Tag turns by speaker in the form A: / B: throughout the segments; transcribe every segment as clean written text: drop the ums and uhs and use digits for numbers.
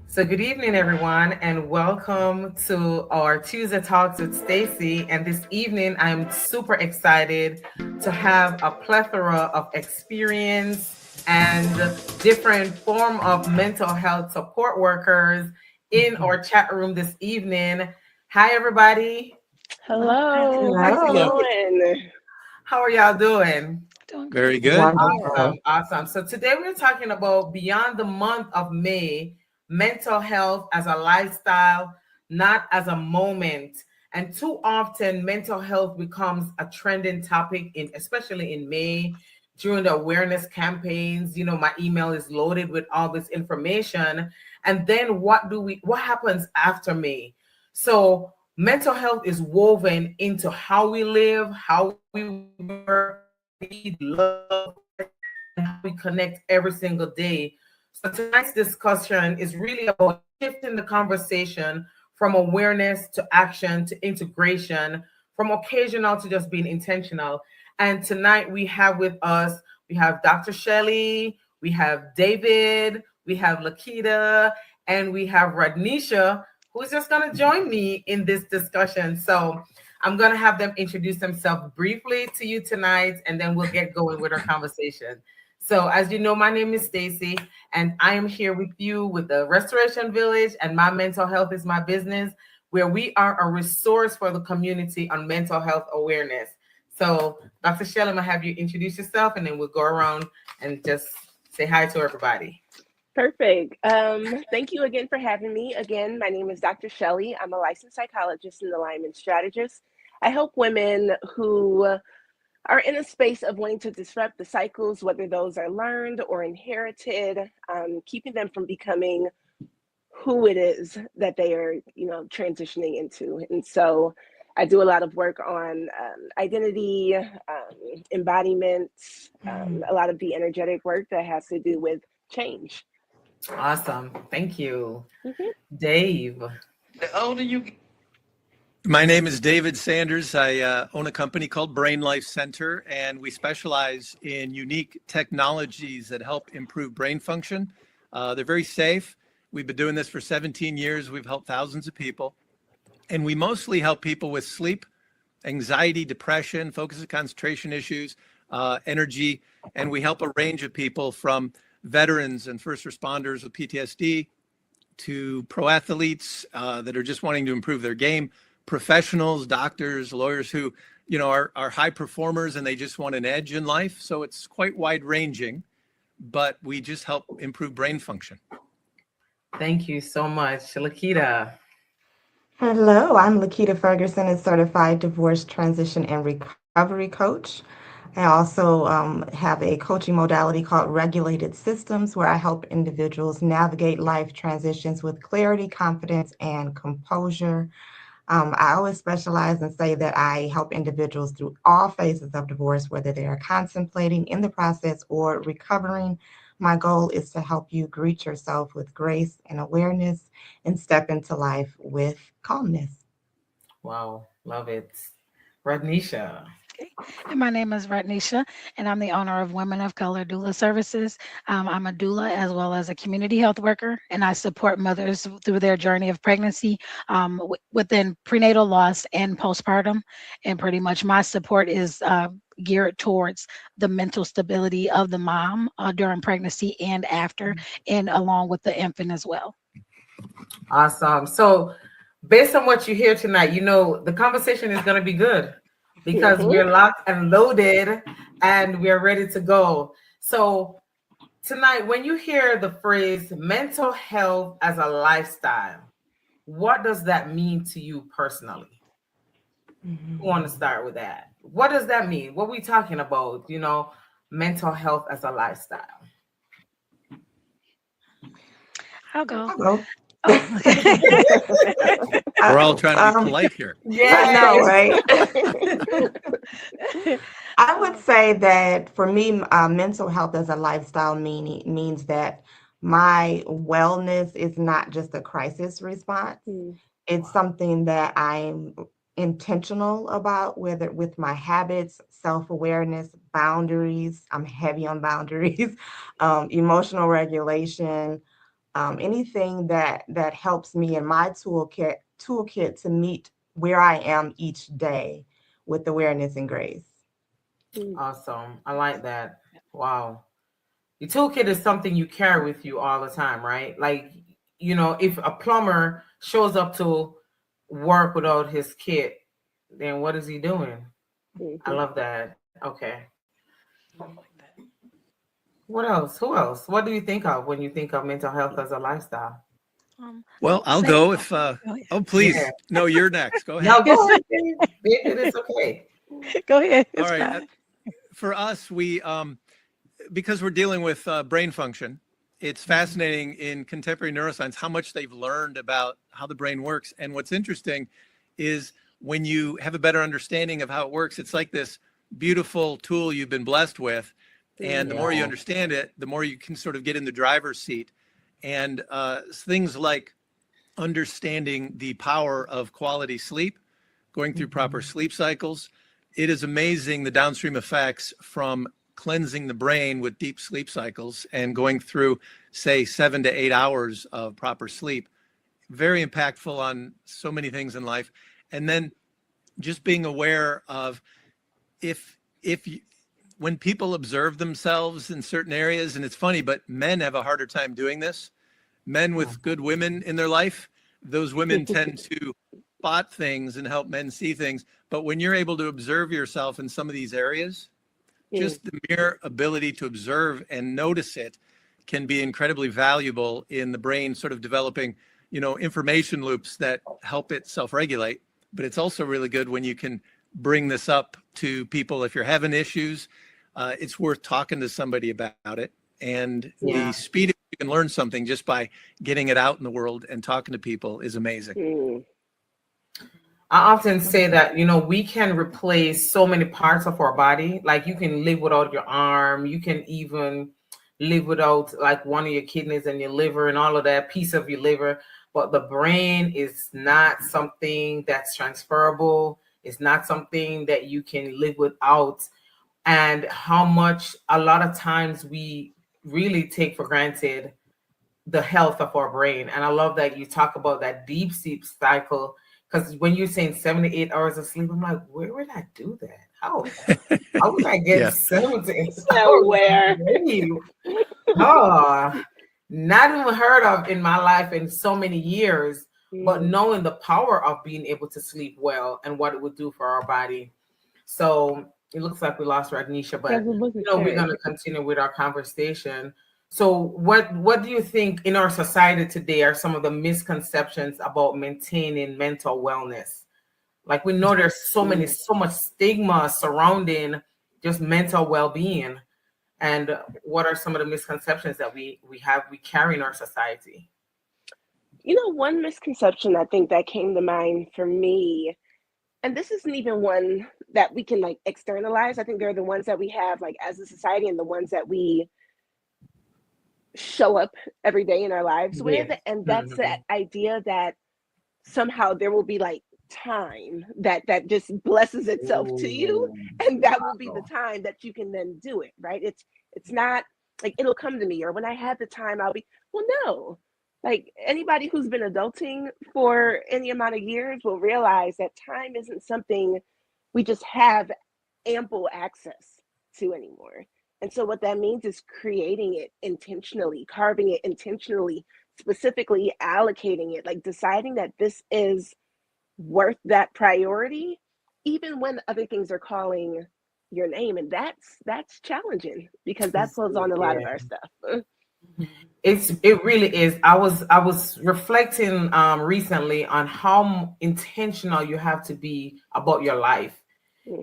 A: So, good evening, everyone, and welcome to our Tuesday Talks with Stacey. And this evening, I'm super excited to have a plethora of experience and different form of mental health support workers in our chat room this evening. Hi, everybody.
B: Hello, how's it
C: Hello.
B: going?
A: How are y'all doing?
C: Very good.
A: Awesome. Awesome. So today we're talking about beyond the month of May, mental health as a lifestyle, not as a moment. And too often mental health becomes a trending topic especially in May during the awareness campaigns. You know, my email is loaded with all this information. And then what happens after May? So mental health is woven into how we live, how we work, we love, and how we connect every single day. So tonight's discussion is really about shifting the conversation from awareness to action to integration, from occasional to just being intentional. And tonight we have Dr. Shelley, we have David, we have Lakita, and we have Radnisha, who's just going to join me in this discussion. So I'm going to have them introduce themselves briefly to you tonight, and then we'll get going with our conversation. So as you know, my name is Stacey, and I am here with you with the Restoration Village and My Mental Health is My Business, where we are a resource for the community on mental health awareness. So Dr. Shelley, I'm going to have you introduce yourself, and then we'll go around and just say hi to everybody.
B: Perfect. Thank you again for having me. Again, my name is Dr. Shelley. I'm a licensed psychologist and alignment strategist. I help women who are in a space of wanting to disrupt the cycles, whether those are learned or inherited, keeping them from becoming who it is that they are, transitioning into. And so I do a lot of work on identity, embodiment, a lot of the energetic work that has to do with change.
A: Awesome. Thank you. Dave.
C: The older you get. My name is David Sanders. I own a company called Brain Life Center, and we specialize in unique technologies that help improve brain function. They're very safe. We've been doing this for 17 years. We've helped thousands of people. And we mostly help people with sleep, anxiety, depression, focus and concentration issues, energy. And we help a range of people from veterans and first responders with PTSD to pro athletes that are just wanting to improve their game, professionals, doctors, lawyers who, are high performers and they just want an edge in life. So it's quite wide ranging, but we just help improve brain function.
A: Thank you so much. Lakita.
D: Hello, I'm Lakita Ferguson, a certified divorce transition and recovery coach. I also have a coaching modality called Regulated Systems, where I help individuals navigate life transitions with clarity, confidence, and composure. I always specialize and say that I help individuals through all phases of divorce, whether they are contemplating, in the process, or recovering. My goal is to help you greet yourself with grace and awareness and step into life with calmness.
A: Wow, love it. Radnisha.
E: And my name is Ratnisha, and I'm the owner of Women of Color Doula Services. I'm a doula as well as a community health worker, and I support mothers through their journey of pregnancy within prenatal loss and postpartum. And pretty much my support is geared towards the mental stability of the mom during pregnancy and after, and along with the infant as well.
A: Awesome. So based on what you hear tonight, the conversation is going to be good because we're locked and loaded and we're ready to go. So tonight, when you hear the phrase mental health as a lifestyle, what does that mean to you personally? Who want to start with that? What does that mean? What we talking about? Mental health as a lifestyle.
E: I'll go.
D: I'll go.
E: Oh,
C: We're all trying to be polite here.
D: I know,
A: Yes.
D: right? I would say that for me, mental health as a lifestyle means that my wellness is not just a crisis response. It's something that I'm intentional about, whether with my habits, self-awareness, boundaries. I'm heavy on boundaries, emotional regulation, anything that helps me in my toolkit to meet where I am each day with awareness and grace.
A: Awesome. I like that. Wow. Your toolkit is something you carry with you all the time, right? Like, if a plumber shows up to work without his kit, then what is he doing? I love that. Okay. What else? Who else? What do you think of when you think of mental health as a lifestyle?
C: Well, I'll
E: say-
C: go if,
E: oh,
C: oh, please.
A: Yeah.
C: No, you're next. Go ahead.
A: No, go ahead, babe. Babe, it's okay.
E: Go ahead.
C: All
E: It's
C: right.
E: fine.
C: For us, we, because we're dealing with brain function, it's fascinating in contemporary neuroscience how much they've learned about how the brain works. And what's interesting is when you have a better understanding of how it works, it's like this beautiful tool you've been blessed with. And the more you understand it, the more you can sort of get in the driver's seat. And things like understanding the power of quality sleep, going through proper sleep cycles. It is amazing the downstream effects from cleansing the brain with deep sleep cycles and going through, say, 7 to 8 hours of proper sleep. Very impactful on so many things in life. And then just being aware of if you, when people observe themselves in certain areas, and it's funny, but men have a harder time doing this. Men with good women in their life, those women tend to spot things and help men see things. But when you're able to observe yourself in some of these areas, just the mere ability to observe and notice it can be incredibly valuable in the brain sort of developing, information loops that help it self-regulate. But it's also really good when you can bring this up to people. If you're having issues, it's worth talking to somebody about it. And the speed you can learn something just by getting it out in the world and talking to people is amazing.
A: I often say that, we can replace so many parts of our body. Like you can live without your arm. You can even live without like one of your kidneys and your liver and all of that piece of your liver. But the brain is not something that's transferable. It's not something that you can live without. And how much a lot of times we really take for granted the health of our brain. And I love that you talk about that deep sleep cycle, because when you're saying 7 to 8 hours of sleep, I'm like, where would I do that? How would I get 7 to 8 hours
B: Nowhere.
A: of sleep? Oh, not even heard of in my life in so many years, but knowing the power of being able to sleep well and what it would do for our body. So it looks like we lost Radnisha, but we're going to continue with our conversation. So what do you think in our society today are some of the misconceptions about maintaining mental wellness? Like we know there's so much stigma surrounding just mental well-being. And what are some of the misconceptions that we carry in our society?
B: One misconception I think that came to mind for me, and this isn't even one that we can like externalize. I think they're the ones that we have like as a society and the ones that we show up every day in our lives with. And that's that idea that somehow there will be like time that just blesses itself to you, and that will be the time that you can then do it, right? It's not like it'll come to me, or when I have the time I'll be, well, no. Like anybody who's been adulting for any amount of years will realize that time isn't something we just have ample access to anymore. And so what that means is creating it intentionally, carving it intentionally, specifically allocating it, like deciding that this is worth that priority, even when other things are calling your name. And that's challenging because that pulls on a lot of our stuff.
A: It really is. I was reflecting recently on how intentional you have to be about your life.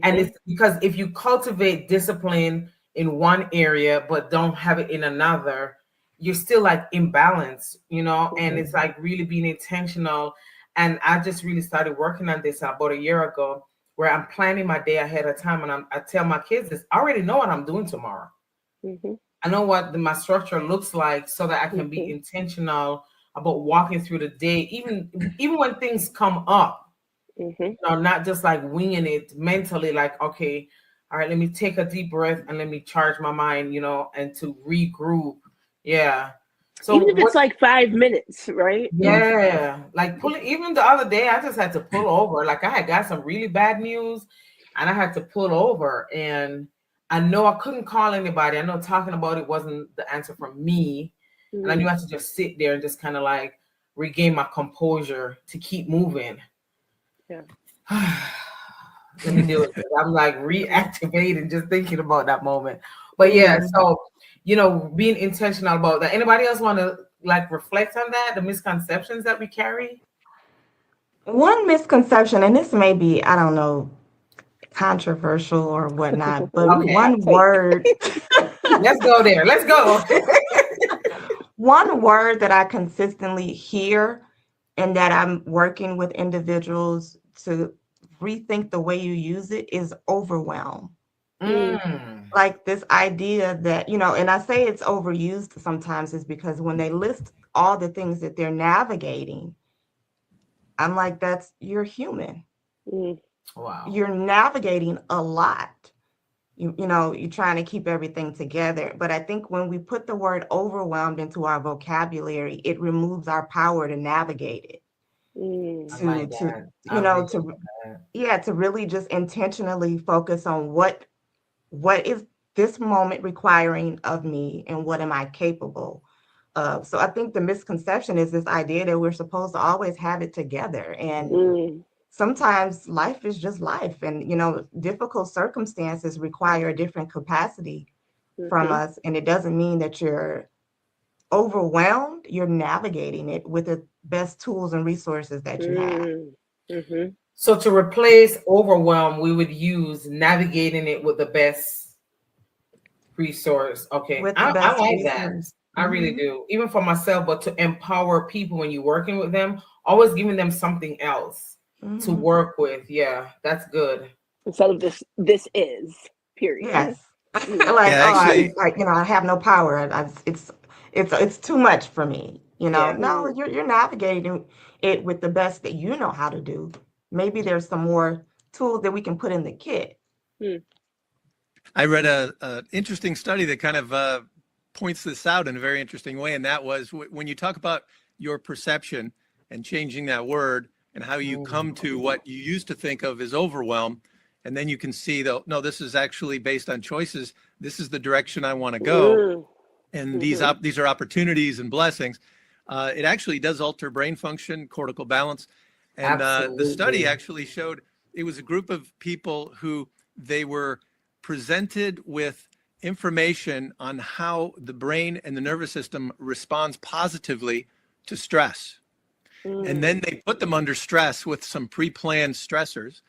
A: And
B: Mm-hmm.
A: it's because if you cultivate discipline in one area but don't have it in another, you're still like imbalanced, and
B: Mm-hmm.
A: it's like really being intentional. And I just really started working on this about a year ago, where I'm planning my day ahead of time, and I tell my kids this, I already know what I'm doing tomorrow.
B: Mm-hmm.
A: I know what my structure looks like, so that I can be
B: Mm-hmm.
A: intentional about walking through the day, even when things come up,
B: Mm-hmm.
A: not just like winging it mentally, like, okay, all right, let me take a deep breath and let me charge my mind, and to regroup. Yeah. So
B: Even if
A: what?
B: it's like 5 minutes, right?
A: Yeah, like pulling. Even the other day, I just had to pull over. Like I had got some really bad news, and I had to pull over. And I know I couldn't call anybody. I know talking about it wasn't the answer for me, and I
B: Mm.
A: knew I had to just sit there and just kind of like regain my composure to keep moving.
B: Yeah.
A: Let me do it. I'm like reactivating just thinking about that moment. But yeah,
B: Mm.
A: so being intentional about that. Anybody else want to like reflect on that? The misconceptions that we carry?
D: One misconception, and this may be, I don't know, controversial or whatnot, but
B: Ooh,
A: Okay,
B: hot
D: one
B: take.
D: word,
A: let's go there. Let's go.
D: one word that I consistently hear and that I'm working with individuals to rethink the way you use it is overwhelm.
B: Mm.
A: Mm,
D: Like this idea that, and I say it's overused sometimes is because when they list all the things that they're navigating, I'm like, you're human.
B: Mm.
A: wow.
D: You're navigating a lot. You're trying to keep everything together. But I think when we put the word overwhelmed into our vocabulary, it removes our power to navigate it.
B: Mm.
A: I
D: To
A: like
D: to
A: that. I
D: you
A: really
D: know
A: like
D: to
A: that.
D: yeah to really just intentionally focus on what is this moment requiring of me and what am I capable of. So I think the misconception is this idea that we're supposed to always have it together, and
B: Mm.
D: sometimes life is just life, and difficult circumstances require a different capacity from
B: Mm-hmm.
D: us, and it doesn't mean that you're overwhelmed. You're navigating it with the best tools and resources that you have.
B: Mm. Mm-hmm.
A: So to replace overwhelm, we would use navigating it with the best resource. Okay,
D: With the
A: I
D: best
A: like that.
D: resource.
A: I really
D: Hmm.
A: do. Even for myself, but to empower people when you're working with them, always giving them something else to
D: Hmm.
A: work with. Yeah, that's good.
B: Instead of this is period.
D: Yes.
B: Mm.
D: Like,
C: Yeah,
D: oh,
C: actually,
D: I have no power. It's too much for me.
A: Yeah.
D: No,
B: Mm.
D: you're navigating it with the best that you know how to do. Maybe there's some more tools that we can put in the kit.
B: Mm.
C: I read a interesting study that kind of points this out in a very interesting way, and that was when you talk about your perception and changing that word and how you
A: Mm.
C: come to what you used to think of as overwhelm, and then you can see though, no, this is actually based on choices. This is the direction I want to go,
B: Mm.
C: and
B: Mm-hmm.
C: these are opportunities and blessings. It actually does alter brain function, cortical balance, and the study
A: Absolutely.
C: actually showed it was a group of people who they were presented with information on how the brain and the nervous system responds positively to stress. And
B: Mm.
C: then they put them under stress with some pre-planned stressors,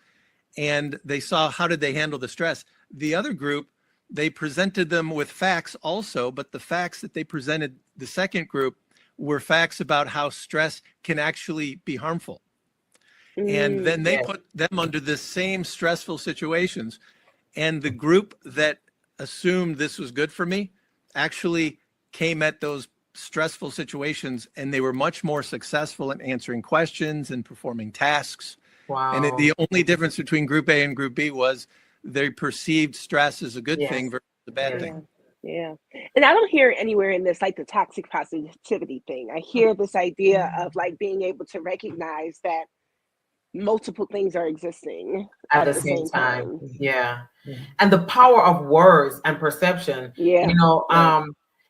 C: and they saw how did they handle the stress. The other group, they presented them with facts also, but the facts that they presented the second group were facts about how stress can actually be harmful. And
B: Mm.
C: then they
A: Yes.
C: put them under the same stressful situations. And the group that assumed this was good for me actually came at those stressful situations, and they were much more successful in answering questions and performing tasks. And
A: Wow.
C: the only difference between group A and group B was they perceived stress as a good
A: Yes.
C: thing versus a bad
A: Yes.
C: thing.
B: Yeah. Yeah. And I don't hear anywhere in this like the toxic positivity thing. I hear this idea of like being able to recognize that multiple things are existing
A: At
B: at
A: the
B: the
A: same
B: same
A: time.
B: time.
A: Yeah. And the power of words and perception,
B: Yeah. Yeah.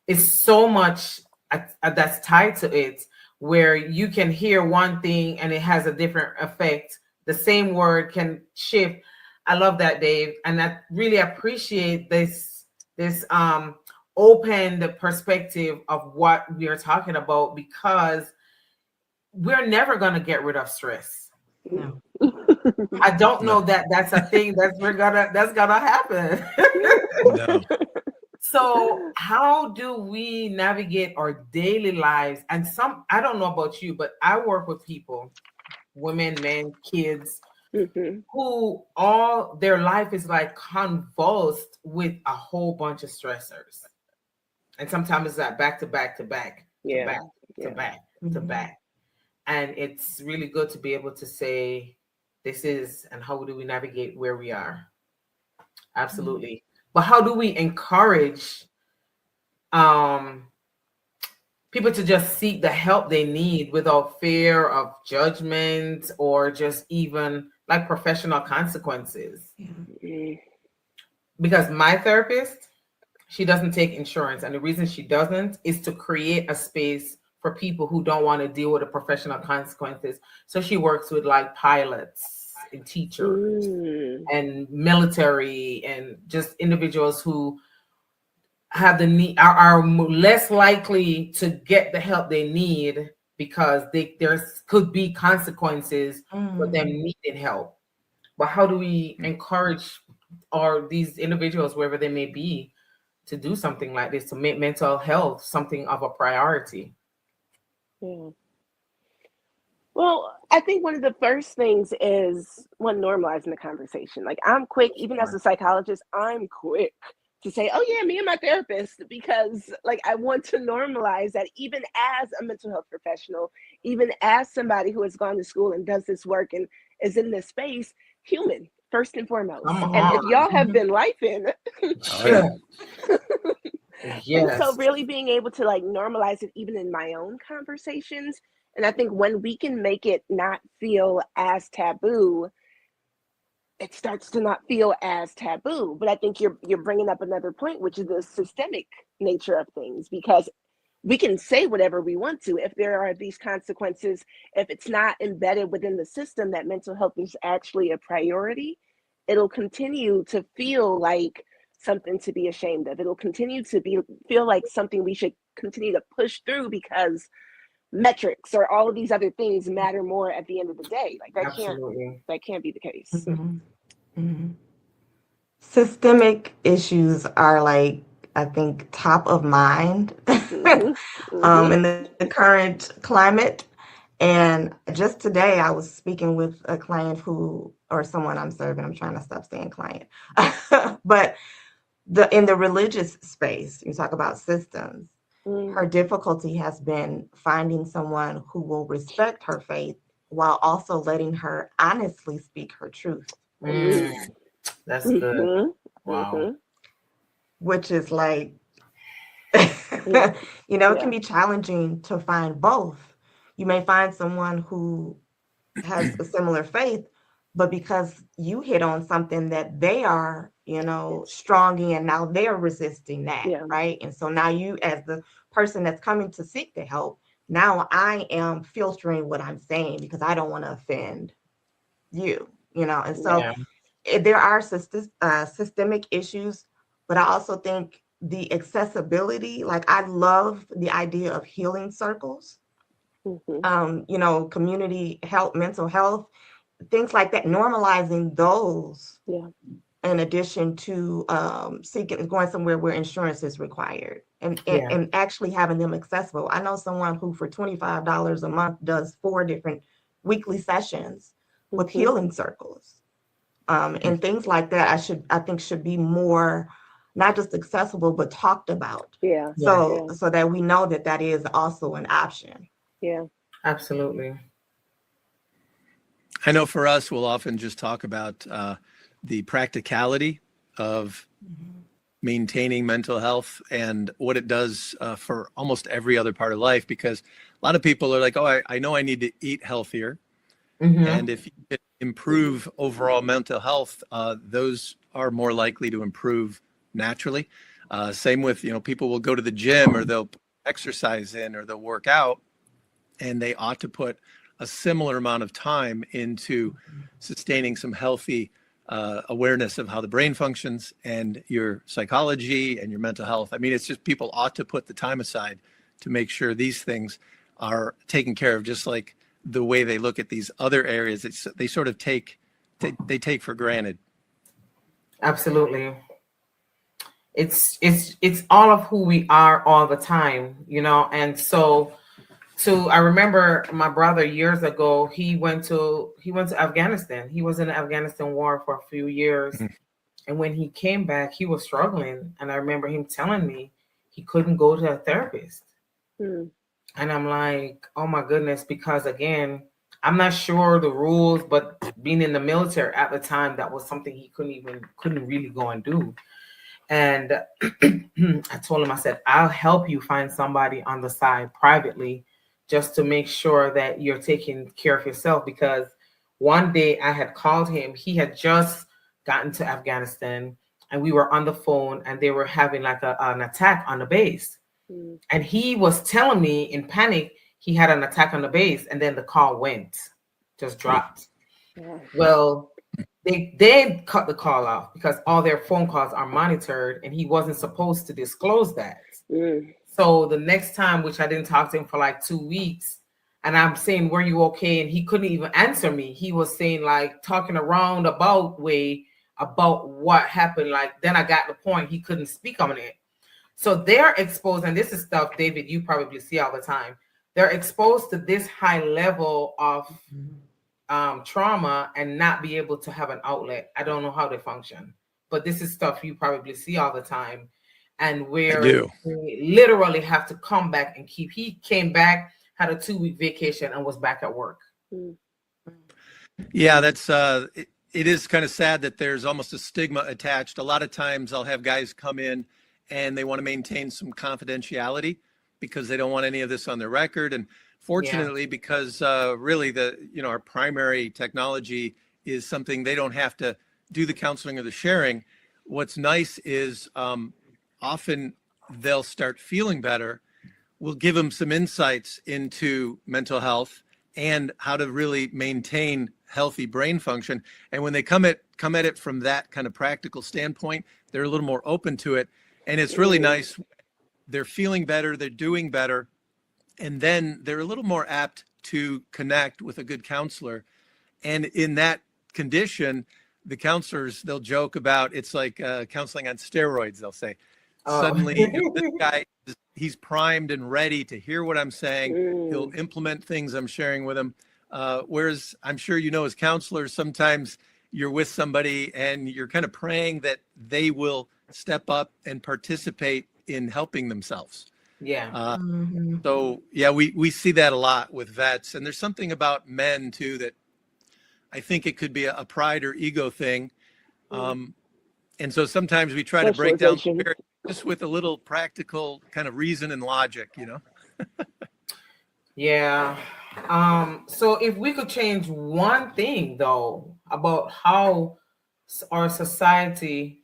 A: is so much that's tied to it, where you can hear one thing and it has a different effect. The same word can shift. I love that, Dave. And I really appreciate this open the perspective of what we are talking about, because we're never going to get rid of stress.
D: No.
A: I don't know
C: No.
A: that that's a thing that's gonna happen.
C: No.
A: So how do we navigate our daily lives? And I don't know about you, but I work with people, women, men, kids, who all their life is like convulsed with a whole bunch of stressors. And sometimes it's that back to back to back to
B: Yeah.
A: back to back to back. And it's really good to be able to say, this is, and how do we navigate where we are? Absolutely. But how do we encourage people to just seek the help they need without fear of judgment or just even like professional consequences? Because my therapist, she doesn't take insurance. And the reason she doesn't is to create a space for people who don't want to deal with the professional consequences. So she works with like pilots and teachers and military and just individuals who have the need, are less likely to get the help they need because there could be consequences for them needing help. But how do we encourage these individuals, wherever they may be, to do something like this, to make mental health something of a priority?
B: Yeah. Well, I think one of the first things is normalizing the conversation. Like, I'm quick, even as a psychologist, I'm quick to say, oh yeah, me and my therapist, because like I want to normalize that even as a mental health professional, even as somebody who has gone to school and does this work and is in this space, human first and foremost. And if y'all have been lifing, and so really being able to like normalize it even in my own conversations. And I think when we can make it not feel as taboo, it starts to not feel as taboo. But I think you're bringing up another point, which is the systemic nature of things, because we can say whatever we want to. If there are these consequences, if it's not embedded within the system that mental health is actually a priority, it'll continue to feel like something to be ashamed of. It'll continue to feel like something we should continue to push through because metrics or all of these other things matter more at the end of the day. Like that can't be the case.
D: Systemic issues are like, I think, top of mind in the current climate. And just today I was speaking with a client or someone I'm serving, I'm trying to stop saying client, but in the religious space, you talk about systems. Her difficulty has been finding someone who will respect her faith while also letting her honestly speak her truth.
A: That's good. Wow.
D: Which is like, it can be challenging to find both. You may find someone who has a similar faith, but because you hit on something that they are, strong in, now they're resisting that, right? And so now you, as the person that's coming to seek the help, now I am filtering what I'm saying because I don't want to offend you, and so there are systemic issues, but I also think the accessibility, like I love the idea of healing circles, community health, mental health, things like that, normalizing those in addition to going somewhere where insurance is required and actually having them accessible. I know someone who for $25 a month does 4 different weekly sessions with healing circles. And things like that I think should be more not just accessible but talked about. So that we know that is also an option.
A: Absolutely.
C: I know for us, we'll often just talk about the practicality of maintaining mental health and what it does for almost every other part of life, because a lot of people are like, oh, I know I need to eat healthier. And if you can improve overall mental health, those are more likely to improve naturally. Same with, people will go to the gym or they'll exercise in or they'll work out, and they ought to put a similar amount of time into sustaining some healthy awareness of how the brain functions and your psychology and your mental health. I mean, it's just people ought to put the time aside to make sure these things are taken care of, just like the way they look at these other areas. They sort of take for granted.
A: Absolutely. It's all of who we are all the time, you know. And so I remember my brother years ago, he went to Afghanistan. He was in the Afghanistan war for a few years.
C: Mhm.
A: And when he came back, he was struggling. And I remember him telling me he couldn't go to a therapist.
B: Mm.
A: And I'm like, oh my goodness, because again, I'm not sure the rules, but being in the military at the time, that was something he couldn't really go and do. And I told him, I said, I'll help you find somebody on the side privately just to make sure that you're taking care of yourself. Because one day I had called him, he had just gotten to Afghanistan and we were on the phone and they were having like an attack on the base.
B: Mm.
A: And he was telling me in panic, he had an attack on the base and then the call just dropped.
B: Yeah.
A: Well, they cut the call off because all their phone calls are monitored and he wasn't supposed to disclose that.
B: Mm.
A: So the next time, which I didn't talk to him for like 2 weeks, and I'm saying, were you okay? And he couldn't even answer me. He was saying, like, talking around about what happened. Like, then I got the point. He couldn't speak on it. So they're exposed, and this is stuff, David, you probably see all the time. They're exposed to this high level of trauma and not be able to have an outlet. I don't know how they function, but this is stuff you probably see all the time. And where they literally have to come back and he came back, had a 2-week vacation and was back at work.
B: Mm.
C: Yeah, that's it is kind of sad that there's almost a stigma attached. A lot of times I'll have guys come in and they want to maintain some confidentiality because they don't want any of this on their record. And fortunately, because really our primary technology is something they don't have to do the counseling or the sharing. What's nice is often they'll start feeling better. We'll give them some insights into mental health and how to really maintain healthy brain function. And when they come at it from that kind of practical standpoint, they're a little more open to it. And it's really nice. They're feeling better, they're doing better. And then they're a little more apt to connect with a good counselor. And in that condition, the counselors, they'll joke about, it's like counseling on steroids, they'll say. Suddenly, this guy, he's primed and ready to hear what I'm saying. He'll implement things I'm sharing with him. Whereas I'm sure as counselors, sometimes you're with somebody and you're kind of praying that they will step up and participate in helping themselves.
A: Yeah.
C: So yeah, we see that a lot with vets, and there's something about men too that I think it could be a pride or ego thing. And so sometimes we try to break down the barrier just with a little practical kind of reason and logic,
A: Yeah. So if we could change one thing though about how our society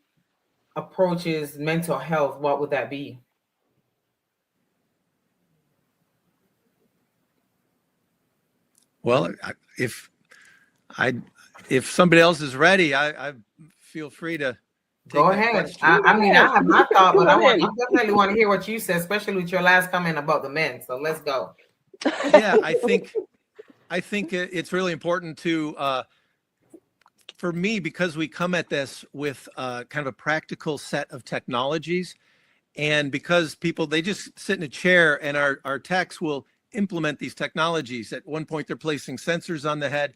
A: approaches mental health, what would that be?
C: Well, if somebody else is ready, I feel free to
A: go ahead. I mean, I have my thought, but I definitely want to hear what you said, especially with your last comment about the men. So let's go.
C: Yeah, I think it's really important to, for me, because we come at this with kind of a practical set of technologies, and because people, they just sit in a chair and our techs will implement these technologies. At one point, they're placing sensors on the head,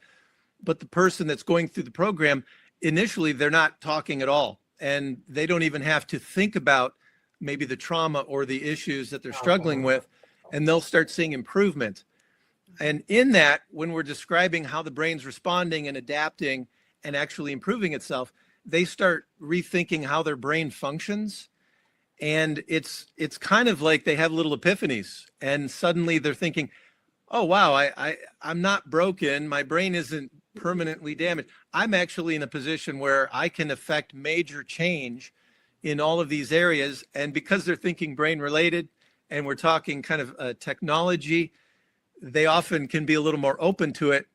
C: but the person that's going through the program, initially, they're not talking at all. And they don't even have to think about maybe the trauma or the issues that they're struggling with, and they'll start seeing improvement. And in that, when we're describing how the brain's responding and adapting and actually improving itself, they start rethinking how their brain functions. And it's kind of like they have little epiphanies, and suddenly they're thinking, oh, wow, I'm not broken. My brain isn't permanently damaged. I'm actually in a position where I can affect major change in all of these areas. And because they're thinking brain related and we're talking kind of technology, they often can be a little more open to it.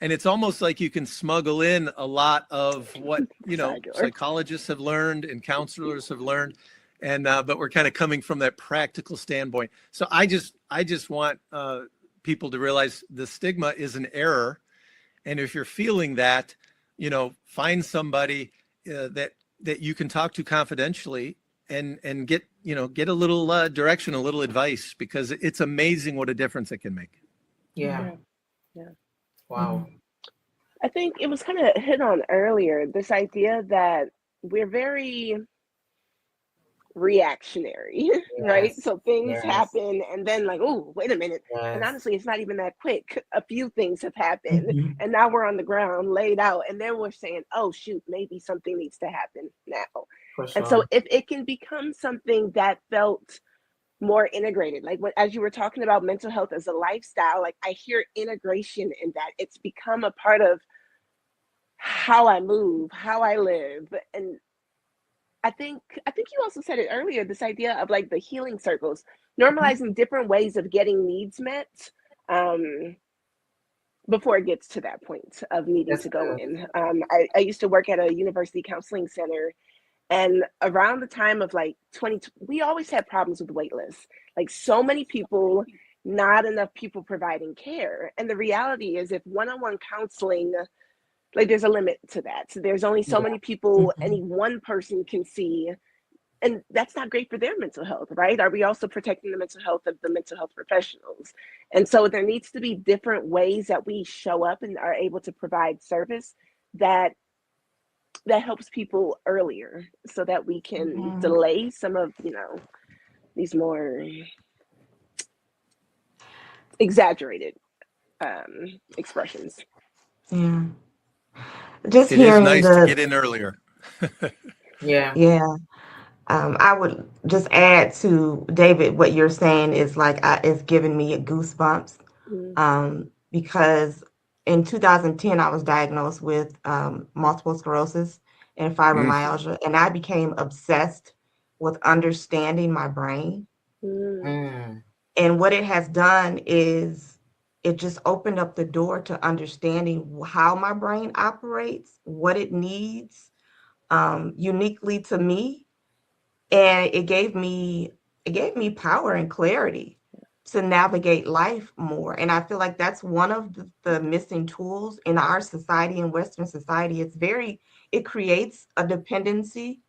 C: And it's almost like you can smuggle in a lot of what,
B: Side door.
C: psychologists have learned and counselors have learned. And, but we're kind of coming from that practical standpoint. So I just want people to realize the stigma is an error. And if you're feeling that, find somebody that you can talk to confidentially and get a little direction, a little advice, because it's amazing what a difference it can make.
A: Yeah. Wow.
B: I think it was kind of hit on earlier, this idea that we're very reactionary, right?
A: Yes.
B: So things
A: Yes.
B: happen and then like, oh, wait a minute. And
A: Yes.
B: honestly, it's not even that quick. A few things have happened
D: Mhm.
B: and now we're on the ground laid out. And then we're saying, oh, shoot, maybe something needs to happen now.
A: For
B: And so
A: sure.
B: if it can become something that felt more integrated, like as you were talking about mental health as a lifestyle, like I hear integration in that. It's become a part of how I move, how I live. And I think you also said it earlier, this idea of like the healing circles, normalizing different ways of getting needs met before it gets to that point of needing
A: That's
B: to go
A: good.
B: in. I used to work at a university counseling center, and around the time of like 20, we always had problems with wait lists. Like so many people, not enough people providing care. And the reality is if one-on-one counseling, like there's a limit to that. So there's only so
A: Yeah.
B: many people
D: Mhm.
B: any one person can see, and that's not great for their mental health, right? Are we also protecting the mental health of the mental health professionals? And so there needs to be different ways that we show up and are able to provide service that helps people earlier so that we can
D: Mhm.
B: delay some of, these more exaggerated expressions.
D: Yeah. Just
C: It is
D: hearing
C: nice to
D: the,
C: get in earlier.
A: Yeah.
D: yeah. I would just add to David, what you're saying is like, it's giving me goosebumps.
B: Mm,
D: Because in 2010, I was diagnosed with multiple sclerosis and
C: Mm.
D: fibromyalgia, and I became obsessed with understanding my brain.
B: mm,
A: Mm.
D: And what it has done is it just opened up the door to understanding how my brain operates, what it needs uniquely to me, and it gave me power and clarity to navigate life more. And I feel like that's one of the missing tools in our society, in Western society. It creates a dependency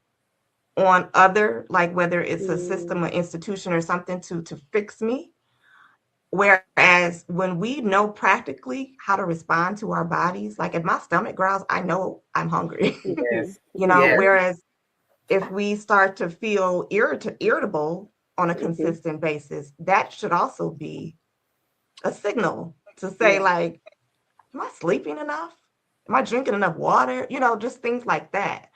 D: on other, like whether it's a
B: mm,
D: system or institution or something to fix me. Whereas when we know practically how to respond to our bodies, like if my stomach growls, I know I'm hungry.
B: mhm,
A: Yes.
B: mhm,
A: Yes.
D: Whereas if we start to feel irritable on a
B: mhm.
D: consistent basis, that should also be a signal to say,
B: Yeah.
D: like, am I sleeping enough? Am I drinking enough water? Just things like that.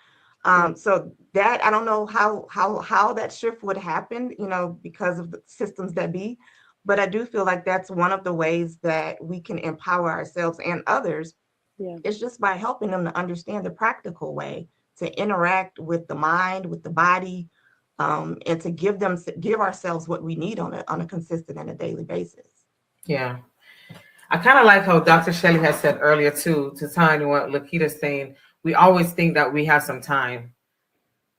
B: Yeah.
D: So that I don't know how that shift would happen, because of the systems that be, but I do feel like that's one of the ways that we can empower ourselves and others.
B: Yeah.
D: It's just by helping them to understand the practical way to interact with the mind, with the body, and to give ourselves what we need on a consistent and a daily basis.
A: Yeah. I kind of like how Dr. Shelley has said earlier too, to tie into what Lakita's saying. We always think that we have some time.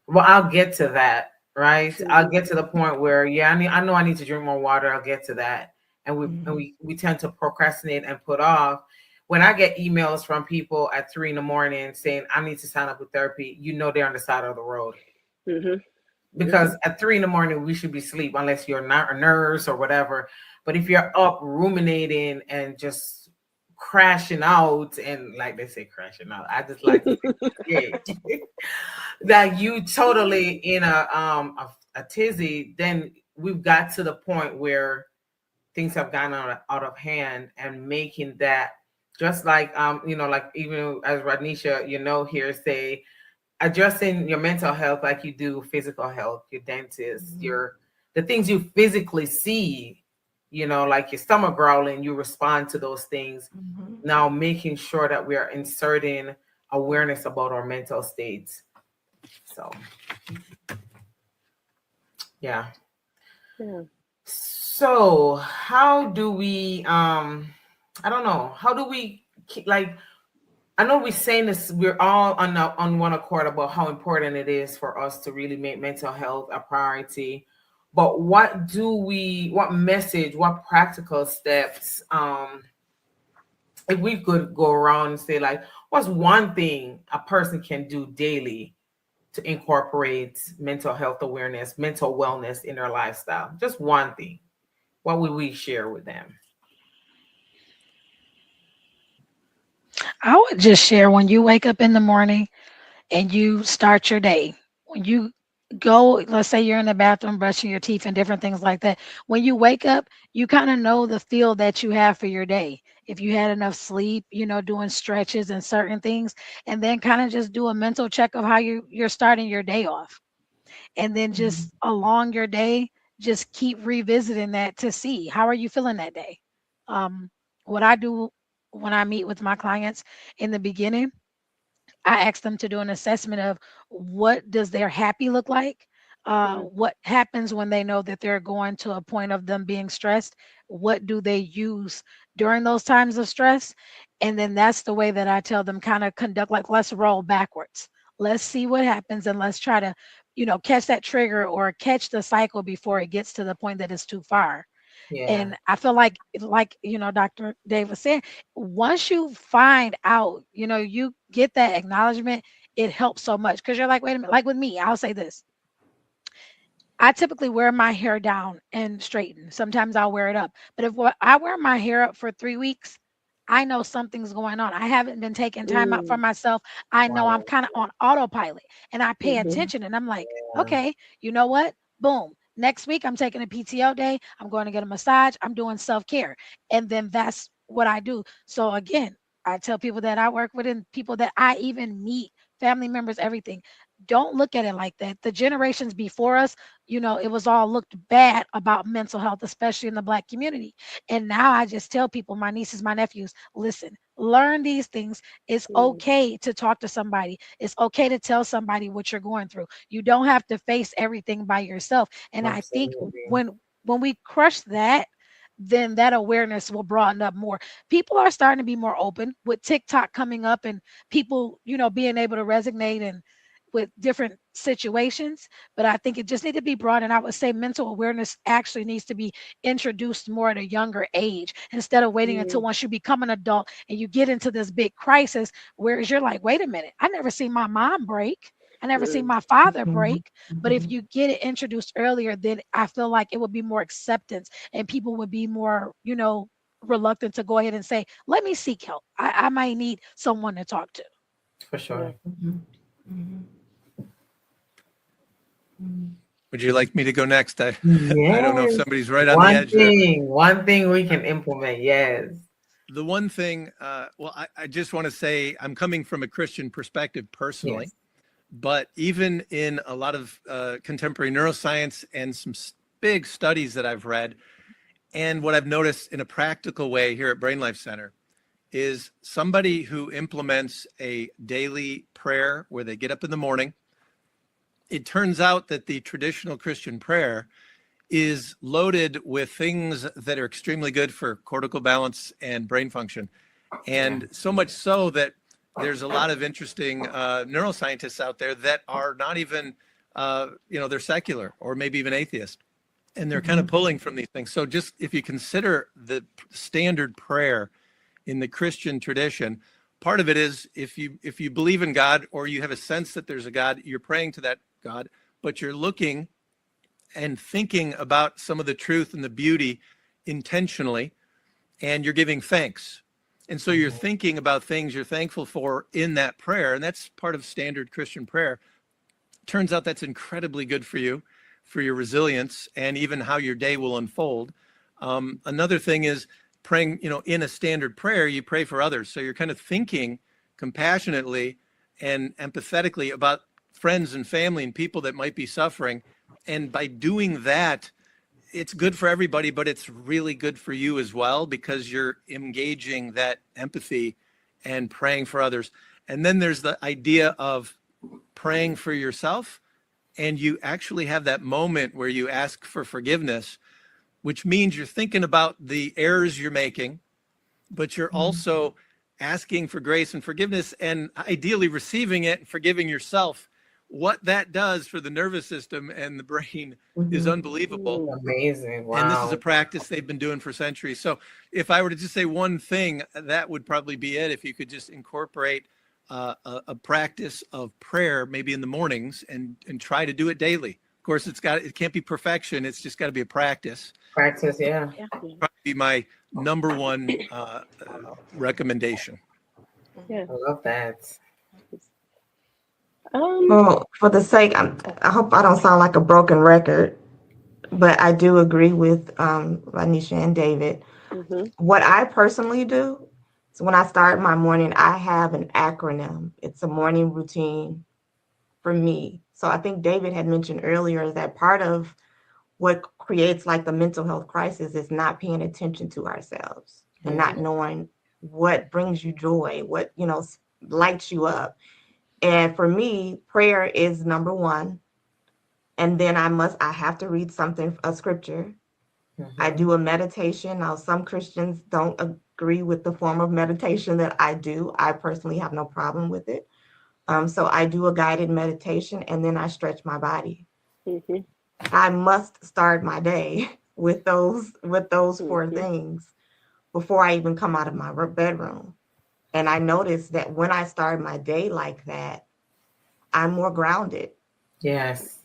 A: Well, I'll get to that, right? I'll
B: Mhm,
A: get to the point where, yeah, I know I need to drink more water. I'll get to that. And we and
D: Mhm.
A: we tend to procrastinate and put off. When I get emails from people at 3 in the morning saying I need to sign up with therapy, they're on the side of the road.
B: mhm,
A: Because
B: mhm.
A: at 3 in the morning we should be asleep unless you're not a nurse or whatever. But if you're up ruminating and just crashing out, and like they say crashing out, I just like to say yeah, that you totally in a tizzy, then we've got to the point where things have gotten out of hand, and making that, just like like even as Radnisha here say, addressing your mental health like you do physical health, your dentist,
D: Mhm.
A: your the things you physically see, like your stomach growling, you respond to those things.
D: Mhm.
A: Now making sure that we are inserting awareness about our mental states. So yeah.
B: Yeah.
A: So how do we I don't know, how do we like, I know we're saying this, we're all on one accord about how important it is for us to really make mental health a priority. But what message, what practical steps, if we could go around and say, like, what's one thing a person can do daily to incorporate mental health awareness, mental wellness in their lifestyle? Just one thing. What would we share with them?
E: I would just share when you wake up in the morning and you start your day. When you go, let's say you're in the bathroom brushing your teeth and different things like that. When you wake up, you kind of know the feel that you have for your day. If you had enough sleep, doing stretches and certain things, and then kind of just do a mental check of how you're starting your day off. And then just along your day, just keep revisiting that to see how are you feeling that day. Um, what I do when I meet with my clients in the beginning, I ask them to do an assessment of what does their happy look like? What happens when they know that they're going to a point of them being stressed? What do they use during those times of stress? And then that's the way that I tell them kind of conduct, like, let's roll backwards. Let's see what happens and let's try to, catch that trigger or catch the cycle before it gets to the point that it's too far.
A: Yeah,
E: And I feel like Dr. Dave was saying, once you find out, you get that acknowledgement, it helps so much because you're like, wait a minute, like with me, I'll say this. I typically wear my hair down and straighten. Sometimes I'll wear it up. But if I wear my hair up for 3 weeks, I know something's going on. I haven't been taking time out for myself. I know I'm
A: wow.
E: kind of on autopilot and I pay attention and I'm like, okay, you know what? Boom. Next week, I'm taking a PTO day. I'm going to get a massage. I'm doing self care. And then that's what I do. So, again, I tell people that I work with and people that I even meet, family members, everything. Don't look at it like that. The generations before us, it was all looked bad about mental health, especially in the Black community. And now I just tell people, my nieces, my nephews, listen, learn these things. It's okay to talk to somebody. It's okay to tell somebody what you're going through. You don't have to face everything by yourself. And I think
A: Absolutely.
E: when we crush that, then that awareness will broaden up more. People are starting to be more open with TikTok coming up and people, being able to resonate and with different situations, but I think it just need to be brought in. I would say mental awareness actually needs to be introduced more at a younger age instead of waiting until once you become an adult and you get into this big crisis, whereas you're like, wait a minute, I never seen my mom break. I never seen my father
D: Mhm.
E: break. But if you get it introduced earlier, then I feel like it would be more acceptance and people would be more, reluctant to go ahead and say, let me seek help. I might need someone to talk to.
A: For sure.
D: Mhm. Mhm. Mhm.
C: Would you like me to go next? I don't know if
A: Yes.
C: somebody's right on the edge there.
A: One thing we can implement. Yes.
C: The one thing, well, I just want to say I'm coming from a Christian perspective personally,
A: Yes.
C: but even in a lot of contemporary neuroscience and some big studies that I've read, and what I've noticed in a practical way here at Brain Life Center is somebody who implements a daily prayer where they get up in the morning. It turns out that the traditional Christian prayer is loaded with things that are extremely good for cortical balance and brain function. And so much so that there's a lot of interesting neuroscientists out there that are not even, they're secular or maybe even atheist. And they're kind of pulling from these things. So just if you consider the standard prayer in the Christian tradition, part of it is if you believe in God or you have a sense that there's a God, you're praying to that God, but you're looking and thinking about some of the truth and the beauty intentionally, and you're giving thanks. And so you're thinking about things you're thankful for in that prayer, and that's part of standard Christian prayer. Turns out that's incredibly good for you, for your resilience, and even how your day will unfold. Another thing is praying, in a standard prayer, you pray for others. So you're kind of thinking compassionately and empathetically about friends and family and people that might be suffering. And by doing that, it's good for everybody, but it's really good for you as well because you're engaging that empathy and praying for others. And then there's the idea of praying for yourself, and you actually have that moment where you ask for forgiveness, which means you're thinking about the errors you're making, but you're also asking for grace and forgiveness, and ideally receiving it and forgiving yourself, what that does for the nervous system and the brain is unbelievable.
A: Amazing. Wow.
C: And this is a practice they've been doing for centuries. So if I were to just say one thing, that would probably be it. If you could just incorporate a practice of prayer, maybe in the mornings, and try to do it daily. Of course, it can't be perfection. It's just got to be a practice.
A: Practice, yeah.
C: Probably be my number one recommendation.
B: Yeah.
A: I love that.
D: Well, for the sake, I hope I don't sound like a broken record, but I do agree with Lanisha and David. What I personally do is when I start my morning, I have an acronym. It's a morning routine for me. So I think David had mentioned earlier that part of what creates like the mental health crisis is not paying attention to ourselves and not knowing what brings you joy, what, lights you up. And for me, prayer is number one. And then I have to read something, a scripture. I do a meditation. Now, some Christians don't agree with the form of meditation that I do. I personally have no problem with it. So I do a guided meditation, and then I stretch my body. I must start my day with those four things before I even come out of my bedroom. And I noticed that when I start my day like that, I'm more grounded.
A: Yes.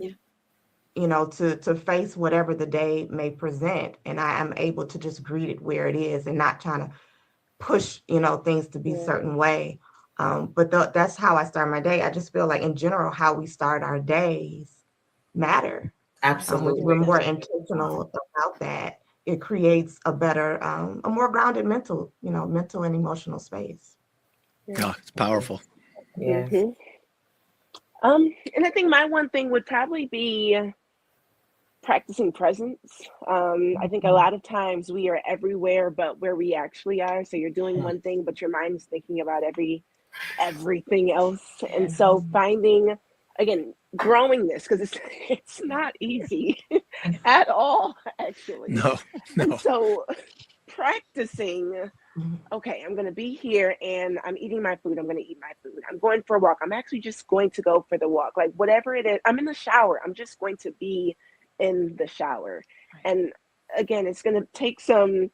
D: To face whatever the day may present. And I am able to just greet it where it is and not trying to push, things to be a certain way. But that's how I start my day. I just feel like in general, how we start our days matter.
A: Absolutely.
D: We're more intentional about that. It creates a better, a more grounded mental and emotional space.
C: Yeah, it's powerful.
A: Yes.
B: And I think my one thing would probably be practicing presence. I think a lot of times we are everywhere but where we actually are. So you're doing one thing, but your mind is thinking about everything else. And so finding, again, growing this, because it's not easy at all, actually.
C: No.
B: And so practicing, okay, I'm going to be here and I'm eating my food. I'm going to eat my food. I'm going for a walk. I'm actually just going to go for the walk. Like whatever it is, I'm in the shower. I'm just going to be in the shower. And again, it's going to take some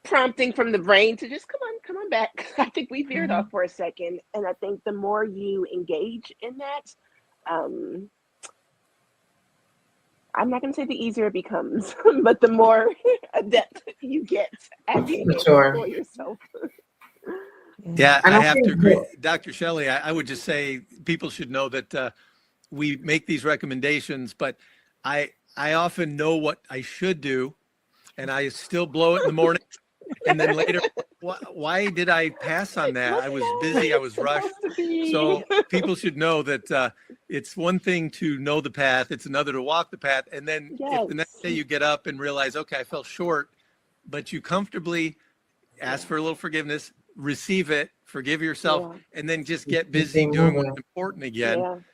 B: prompting from the brain to just come on back. I think we veered off for a second. And I think the more you engage in that, I'm not going to say the easier it becomes, but the more adept you get at being able to for yourself.
C: Yeah, I have to agree. Dr. Shelley, I would just say people should know that we make these recommendations, but I often know what I should do, and I still blow it in the morning. And then later, why did I pass on that? I was busy. I was rushed. So people should know that it's one thing to know the path. It's another to walk the path. And then if the next day you get up and realize, okay, I fell short, but you comfortably ask for a little forgiveness, receive it, forgive yourself, and then just get busy doing what's important again.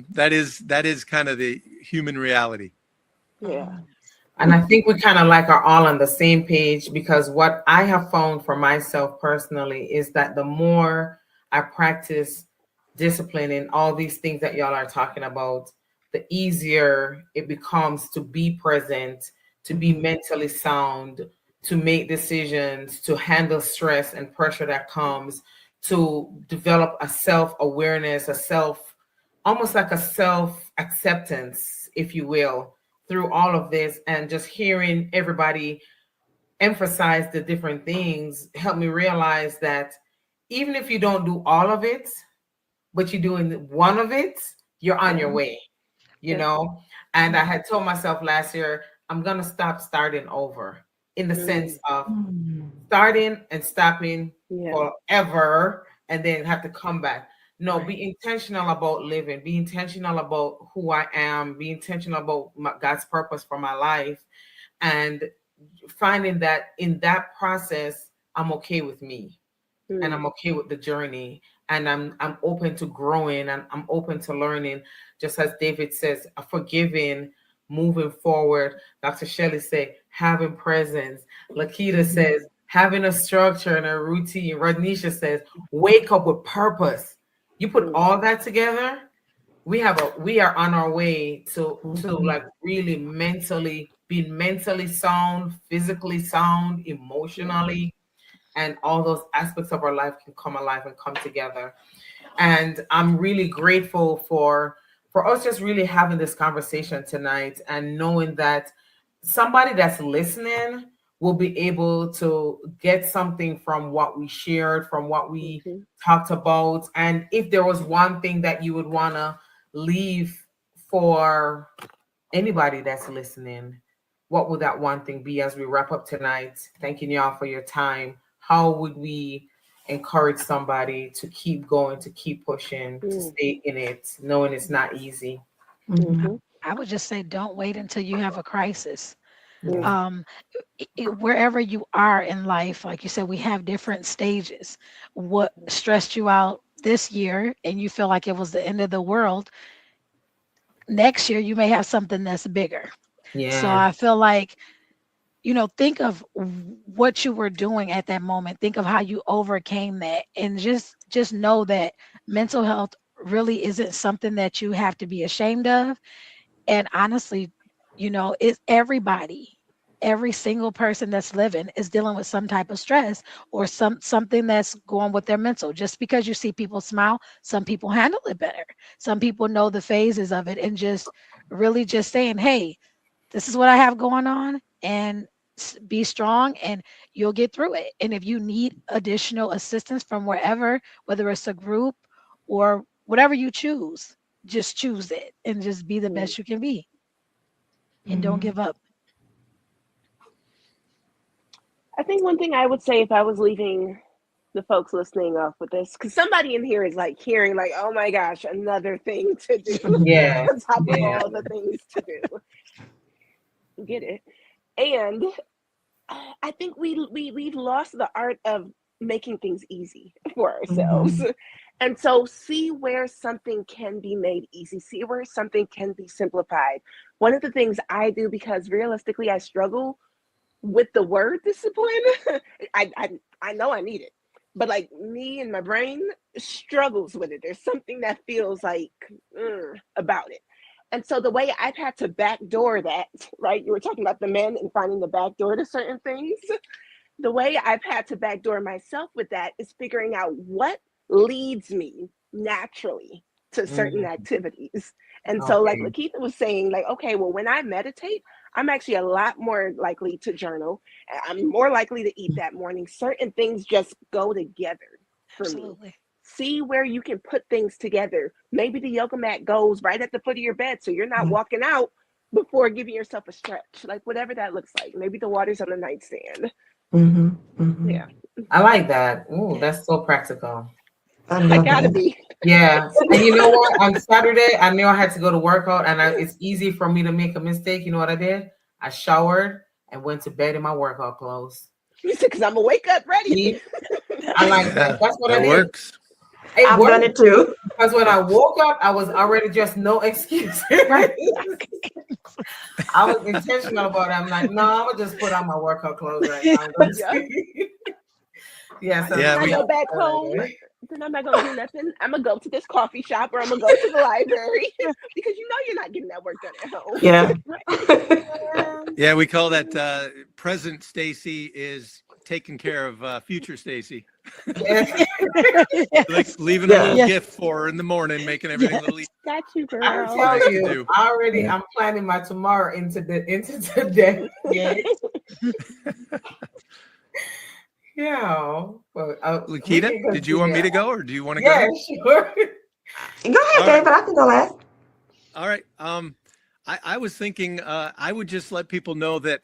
C: That is kind of the human reality.
B: Yeah.
A: And I think we kind of like are all on the same page, because what I have found for myself personally is that the more I practice discipline and all these things that y'all are talking about, the easier it becomes to be present, to be mentally sound, to make decisions, to handle stress and pressure that comes, to develop a self-awareness, almost like a self-acceptance, if you will, through all of this. And just hearing everybody emphasize the different things helped me realize that even if you don't do all of it, but you're doing one of it, you're on your way, And I had told myself last year, I'm going to stop starting over, in the sense of starting and stopping forever and then have to come back. No, be intentional about living, be intentional about who I am, be intentional about God's purpose for my life, and finding that in that process, I'm okay with me and I'm okay with the journey, and I'm open to growing, and I'm open to learning. Just as David says, forgiving, moving forward. Dr. Shelley said, having presence. Lakita says, having a structure and a routine. Radnisha says, wake up with purpose. You put all that together, we are on our way to like really being mentally sound, physically sound, emotionally, and all those aspects of our life can come alive and come together. And I'm really grateful for us just really having this conversation tonight, and knowing that somebody that's listening will be able to get something from what we shared, from what we talked about. And if there was one thing that you would want to leave for anybody that's listening, what would that one thing be as we wrap up tonight? Thanking y'all for your time. How would we encourage somebody to keep going, to keep pushing, to stay in it, knowing it's not easy?
E: I would just say, don't wait until you have a crisis.
A: Yeah.
E: Wherever you are in life, like you said, we have different stages. What stressed you out this year and you feel like it was the end of the world, next year you may have something that's bigger. So
A: Yeah.
E: I feel like, think of what you were doing at that moment. Think of how you overcame that, and just know that mental health really isn't something that you have to be ashamed of. And honestly, it's every single person that's living is dealing with some type of stress or something that's going with their mental. Just because you see people smile, some people handle it better. Some people know the phases of it, and just really just saying, hey, this is what I have going on, and be strong, and you'll get through it. And if you need additional assistance from wherever, whether it's a group or whatever you choose, just choose it and just be the best you can be, and don't give up.
B: I think one thing I would say if I was leaving the folks listening off with this, because somebody in here is like hearing, like, oh my gosh, another thing to do
A: Yeah.
B: on top of all the things to do. Get it? And I think we've lost the art of making things easy for ourselves. And so see where something can be made easy, see where something can be simplified. One of the things I do, because realistically I struggle with the word discipline, I know I need it, but like me and my brain struggles with it. There's something that feels like about it. And so the way I've had to backdoor that, right? You were talking about the men and finding the back door to certain things. The way I've had to backdoor myself with that is figuring out what leads me naturally to certain activities. And so like Lakeitha was saying, like, okay, well, when I meditate, I'm actually a lot more likely to journal. I'm more likely to eat that morning. Certain things just go together for
E: Absolutely.
B: me. See where you can put things together. Maybe the yoga mat goes right at the foot of your bed, so you're not walking out before giving yourself a stretch, like whatever that looks like. Maybe the water's on the nightstand. Yeah.
A: I like that. Ooh, that's so practical.
B: I gotta be.
A: Yeah. And you know what? On Saturday, I knew I had to go to workout, and it's easy for me to make a mistake. You know what I did? I showered and went to bed in my workout clothes.
B: You said, because I'm gonna wake up ready.
A: I like that. That's what I did.
C: Works.
D: I've done it too.
A: Because when I woke up, I was already just no excuse.
E: Right.
A: I was intentional about it. I'm like, no, I'm gonna just put on my workout clothes right now. Yes.
C: Yeah,
B: I go back home. Then I'm not gonna do nothing. I'm gonna go to this coffee shop, or I'm gonna go to the library, because you're not getting that work done at home.
D: Yeah.
C: Yeah, we call that present Stacey is taking care of future Stacey. Like leaving a little gift for her in the morning, making everything a little easier.
B: Got you, girl.
A: I'm telling you, I'm planning my tomorrow into today. Yeah. Well,
C: Lakeitha, did you want me to go, or do you want to go?
A: Yeah, sure.
D: Go ahead, David. I can go last.
C: All right. I was thinking I would just let people know that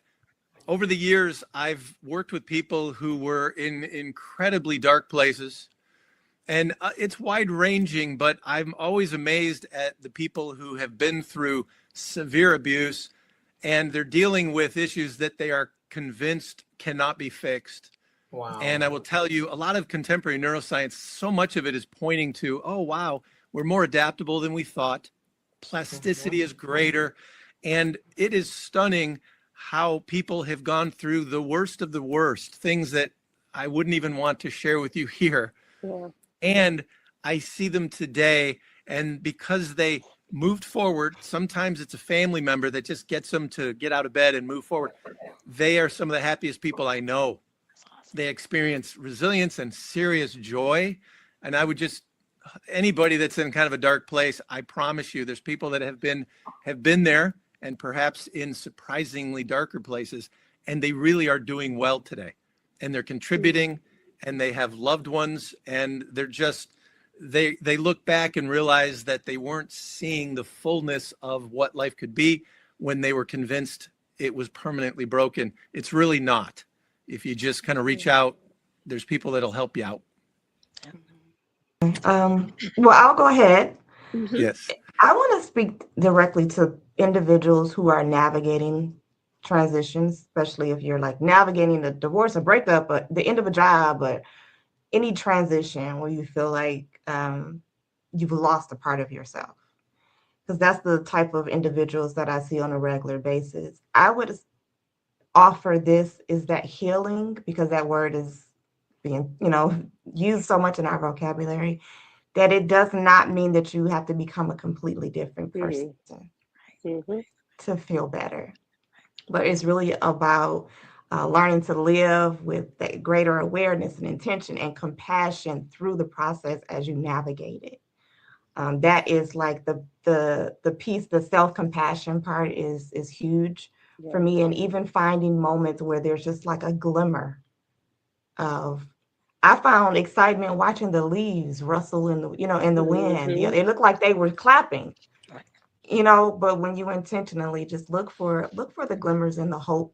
C: over the years, I've worked with people who were in incredibly dark places, and it's wide ranging, but I'm always amazed at the people who have been through severe abuse, and they're dealing with issues that they are convinced cannot be fixed.
A: Wow.
C: And I will tell you, a lot of contemporary neuroscience, so much of it is pointing to, oh, wow, we're more adaptable than we thought. Plasticity is greater. And it is stunning how people have gone through the worst of the worst, things that I wouldn't even want to share with you here.
B: Yeah.
C: And I see them today, and because they moved forward, sometimes it's a family member that just gets them to get out of bed and move forward. They are some of the happiest people I know. They experience resilience and serious joy. And I would just, anybody that's in kind of a dark place, I promise you, there's people that have been there, and perhaps in surprisingly darker places, and they really are doing well today. And they're contributing, and they have loved ones, and they're just, they look back and realize that they weren't seeing the fullness of what life could be when they were convinced it was permanently broken. It's really not. If you just kind of reach out, there's people that'll help you out.
D: Well, I'll go ahead.
B: Mhm.
C: Yes.
D: I want to speak directly to individuals who are navigating transitions, especially if you're like navigating a divorce, a breakup, but the end of a job, but any transition where you feel like you've lost a part of yourself. Because that's the type of individuals that I see on a regular basis. I would offer this is that healing, because that word is being, used so much in our vocabulary, that it does not mean that you have to become a completely different person to feel better. But it's really about learning to live with that greater awareness and intention and compassion through the process as you navigate it. That is like the piece, the self-compassion part is huge for me. And even finding moments where there's just like a glimmer of, I found excitement watching the leaves rustle in the, in the wind. It looked like they were clapping, but when you intentionally just look for the glimmers and the hope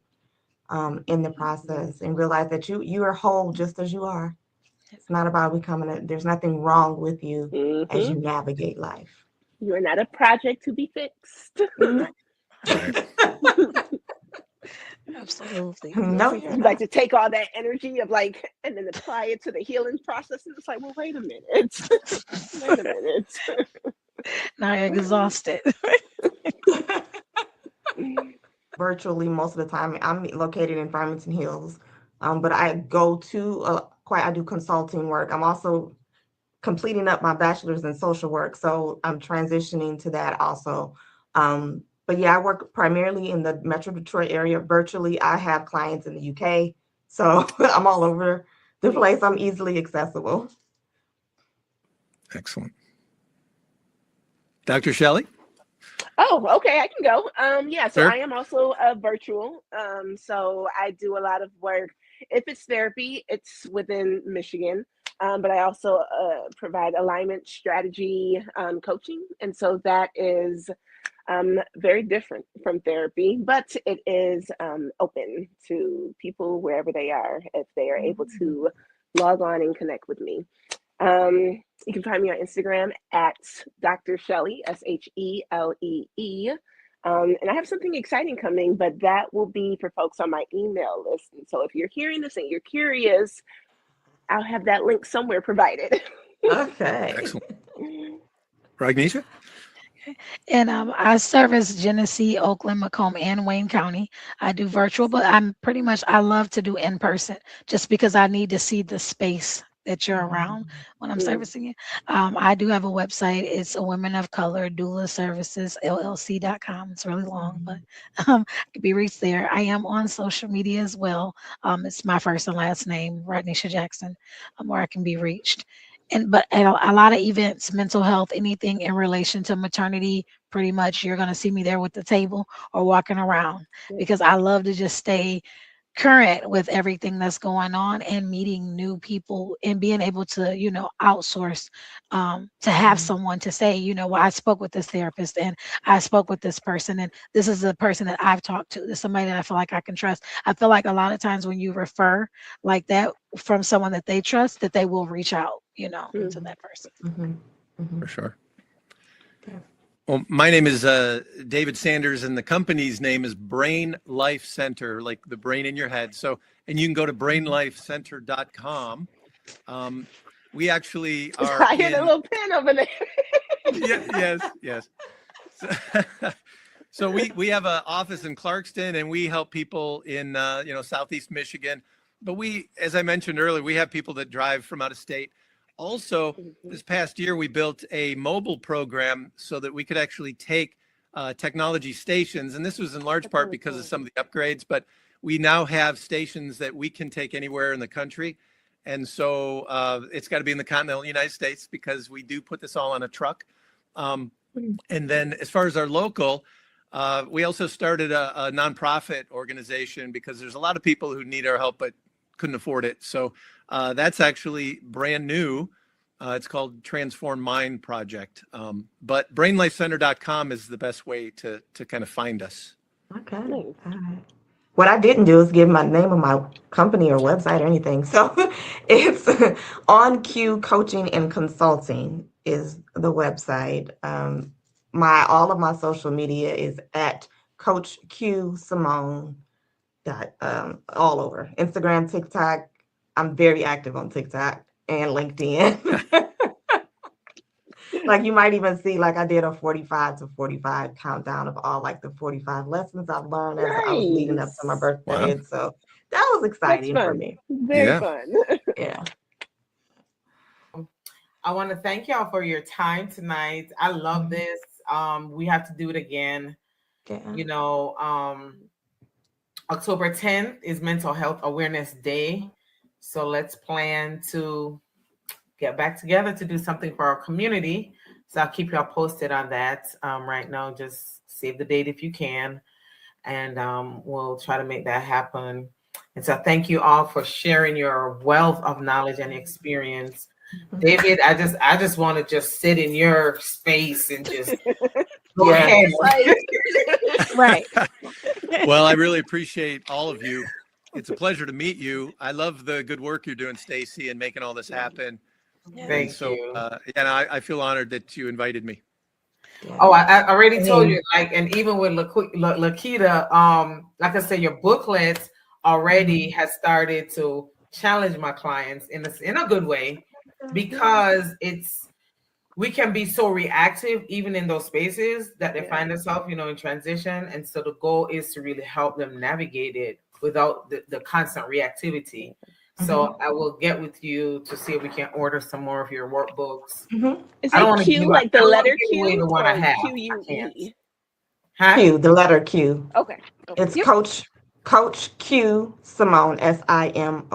D: in the process, and realize that you are whole just as you are. It's not about becoming there's nothing wrong with you as you navigate life.
B: You are not a project to be fixed.
E: Absolutely.
D: No,
B: You like to take all that energy of like, and then apply it to the healing process. And it's like, well, wait a minute. Wait a minute.
E: Now you're exhausted.
D: Virtually most of the time. I'm located in Farmington Hills, but I go to I do consulting work. I'm also completing up my bachelor's in social work, so I'm transitioning to that also. But yeah, I work primarily in the Metro Detroit area. Virtually, I have clients in the UK, so I'm all over the place. I'm easily accessible.
C: Excellent. Dr. Shelley?
B: Oh, okay, I can go. So
C: Sure.
B: I am also a virtual. So I do a lot of work. If it's therapy, it's within Michigan. But I also provide alignment strategy coaching. And so that is very different from therapy, but it is open to people wherever they are, if they are able to log on and connect with me. You can find me on Instagram at Dr. Shelley, Shelee. And I have something exciting coming, but that will be for folks on my email list. And so if you're hearing this and you're curious, I'll have that link somewhere provided.
D: Okay.
C: Excellent. Ragnisha?
E: And I service Genesee, Oakland, Macomb, and Wayne County. I do virtual, but I love to do in person just because I need to see the space that you're around when I'm servicing you. I do have a website. It's a Women of Color Doula Services LLC.com. It's really long, but I can be reached there. I am on social media as well. It's my first and last name, Radnisha Jackson, where I can be reached. But at a lot of events, mental health, anything in relation to maternity, pretty much you're going to see me there with the table or walking around, because I love to just stay current with everything that's going on and meeting new people and being able to, outsource, to have someone to say, well, I spoke with this therapist and I spoke with this person, and this is a person that I've talked to. This is somebody that I feel like I can trust. I feel like a lot of times when you refer like that from someone that they trust, that they will reach out, to that person.
C: For sure. Well, my name is David Sanders, and the company's name is Brain Life Center, like the brain in your head. So, and you can go to brainlifecenter.com. We actually are.
B: I hear the little pen over there.
C: Yes. So we have an office in Clarkston, and we help people in Southeast Michigan. but we, as I mentioned earlier, we have people that drive from out of state. Also, this past year, we built a mobile program so that we could actually take technology stations. And this was in large part because of some of the upgrades, but we now have stations that we can take anywhere in the country. And so it's got to be in the continental United States because we do put this all on a truck. And then as far as our local, we also started a nonprofit organization because there's a lot of people who need our help but couldn't afford it. So that's actually brand new. It's called Transform Mind Project. But brainlifecenter.com is the best way to kind of find us.
D: Okay. All right. What I didn't do is give my name of my company or website or anything. So it's On Q Coaching and Consulting is the website. All of my social media is at Coach Q Simone. All over Instagram, TikTok. I'm very active on TikTok and LinkedIn. Like you might even see, like I did a 45 to 45 countdown of all like the 45 lessons I've learned as I was leading up to my birthday.
C: Wow.
D: And so that was exciting for me.
B: Very fun.
D: Yeah.
A: I want to thank y'all for your time tonight. I love this. We have to do it again.
D: Yeah.
A: You know, October 10th is Mental Health Awareness Day. So let's plan to get back together to do something for our community. So I'll keep y'all posted on that. Right now, just save the date if you can. And we'll try to make that happen. And so thank you all for sharing your wealth of knowledge and experience. David, I just want to just sit in your space and just go ahead.
E: Right.
C: Well, I really appreciate all of you. It's a pleasure to meet you. I love the good work you're doing, Stacey, and making all this happen.
A: Thank you.
C: I feel honored that you invited me.
A: Oh, I already told you, like, and even with Lakita, like I said, your booklet already has started to challenge my clients in a good way, because we can be so reactive even in those spaces that they find themselves, in transition. And so the goal is to really help them navigate it without the constant reactivity. So I will get with you to see if we can order some more of your workbooks.
B: Is it Q, like the letter Q,
A: the one I have.
B: Q-U-E?
D: Q, the letter Q.
B: Okay.
D: It's Coach Q Simone, Simone.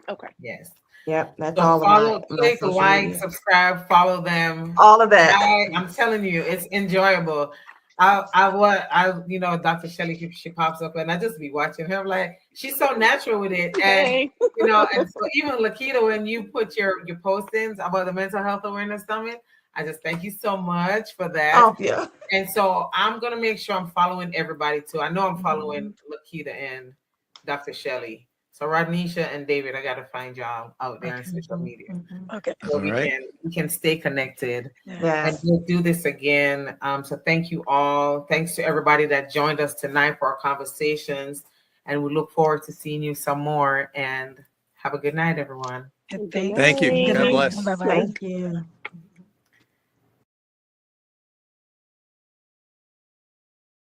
B: Okay.
A: Yes.
D: Yep, that's
A: So
D: all
A: follow,
D: of my
A: click,
D: social
A: like,
D: media.
A: subscribe, follow them.
D: All of that.
A: I'm telling you, it's enjoyable. Dr. Shelley, she pops up and I just be watching her. I'm like, she's so natural with it. And and so even Lakita, when you put your postings about the Mental Health Awareness Summit, I just thank you so much for that.
D: Oh, yeah.
A: And so I'm gonna make sure I'm following everybody too. I know I'm following Lakita and Dr. Shelley. So Rodnisha and David, I gotta find y'all out there on social media.
E: Okay.
A: So we can stay connected. And we'll do this again. So thank you all. Thanks to everybody that joined us tonight for our conversations. And we look forward to seeing you some more. And have a good night, everyone.
C: Thank you. God bless.
E: Bye-bye.
D: Thank you.